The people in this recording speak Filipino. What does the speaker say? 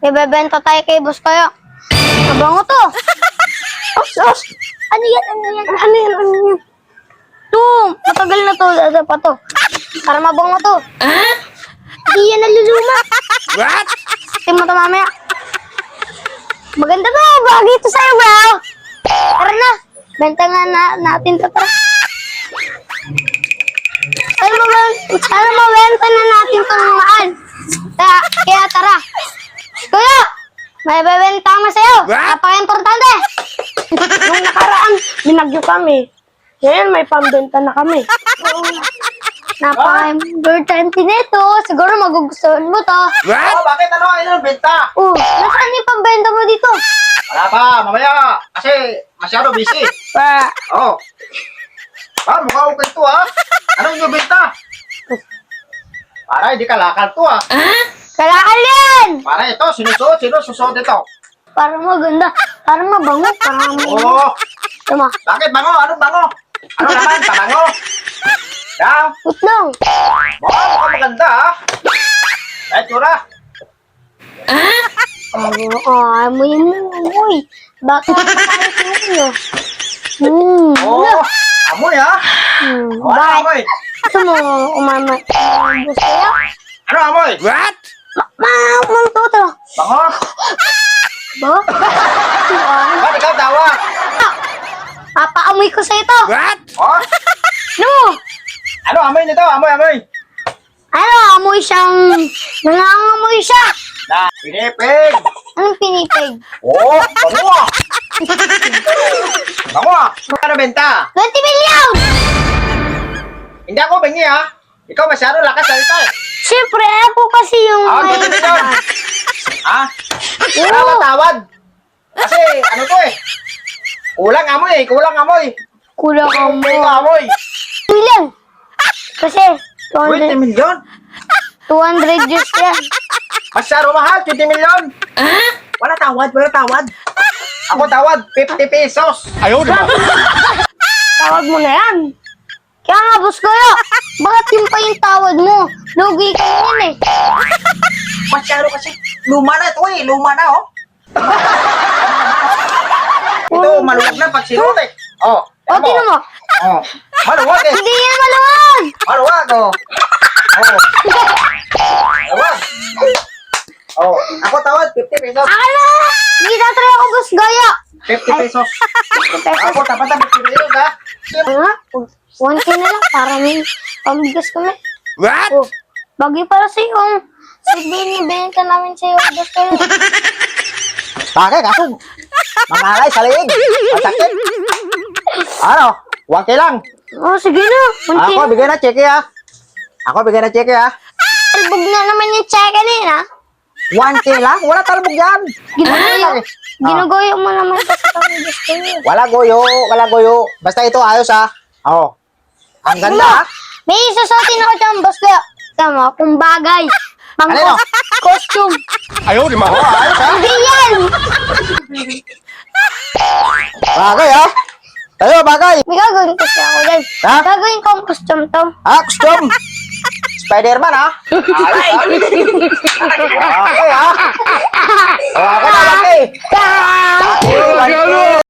Ibebenta tayo kay boss kaya. Mabango to. Os. Ano yan? To, matagal na to. Ano pa to? Para mabango to. Hindi yan naluluma. What? Tingnan mo to mamaya. Maganda to. Bagay to sa'yo, bro. Tara na. Benta nga natin to. Tara. Sana mabenta na natin itong mahal. Kaya tara. Kuya, may bebenta mo sa'yo. What? Napaka-importante. Nung nakaraan, binagyo kami. Ngayon, may pambenta na kami. Napaka-importante nito. Siguro magugustuhan mo to. What? Bakit ano? Ayun ang benta. Nasaan yung pambenta mo dito? Wala pa, mamaya. Kasi masyado busy. Pa, Oo. Mukha okay to ha. Anong yung benta? Para hindi kalakal to ha. Kalakal yan! Para ito, sino susuot ito? Para maganda. Para mabango. Para Oo. Tama. Bakit bango? Anong bango? Ano naman? Pabango? Daw. Utlong. Mukhang maganda ha. Eh, tsura. Amoy mo. Bakit tayo Oo. Amoy ha. Bakit? Amoy. Gusto mo umamay? Gusto kaya? Ano amoy? What? Mantuto. Bango? Ba? Ba't ikaw tawa? Papaamoy ko sa ito. What? Oh? No! Ano amoy nito? Amoy. Ano, amoy siyang... Nangangamoy siya. Na, pinipig. Anong pinipig? Oo, bango ah. Bango ah. Ano benta? 20 million! Hindi ako bingi ha. Ikaw masyado lakas salita eh. Siyempre, ako kasi yung... Ah, may- 20 million. Ha? Wala Oo. matawad. Kasi ano to eh. Kulang amoy. Kulang ang Ito mo. amoy. Million! Kasi 20 million? 200 years yan. Masyado mahal, 20 million. Wala tawad. Ako tawad, 50 pesos. Ayaw, di ba? tawag mo na yan. Kaya nga, boss kaya, bakit yun pa yung tawad mo? Lugi ka yun eh. Masyado kasi. Luma na ito eh. Luma na oh. Ito, maluwag na pag sinuot eh. Oh. O, tinan mo. Oh. Maluwag eh. Hindi yan maluwag. Maluwag oh. Oh. Maluwag. Oh. Ako tawad, 50 pesos. Akala, hindi tatry ako, boss gaya. 50 pesos. Ako tapat 50 pesos ha. Nga, 1K na lang para may pambigas kami. What? Oh, bagay para sa yung binibenta namin sa iyo, boss kaya. Bakit? Kaso, mangalay sa liig. Masakit. Ano? 1K lang. Oh, sige na, 1K Ako, na. bigyan na cheque ha. Talbog na naman yung check kanina. 1K lang? Wala talbog yan. Ginugoyo mo naman kasi kami, boss kaya. Wala goyo. Basta ito ayos ha. Oh. Ang ganda ha. May susutin ako dyan, boss kaya. Tama, kung bagay. Pang Ano? costume. Ayaw, di ba? Oh, ayos ha. Hindi yan! Bagay ha. Tayo, bagay. May gagawin kasi ako dyan. Ha? Gagawin ko ang costume to. Ha, costume. Spider-Man ha. Alay. Okay ha. Oh, ako na laki. Ah! Okay,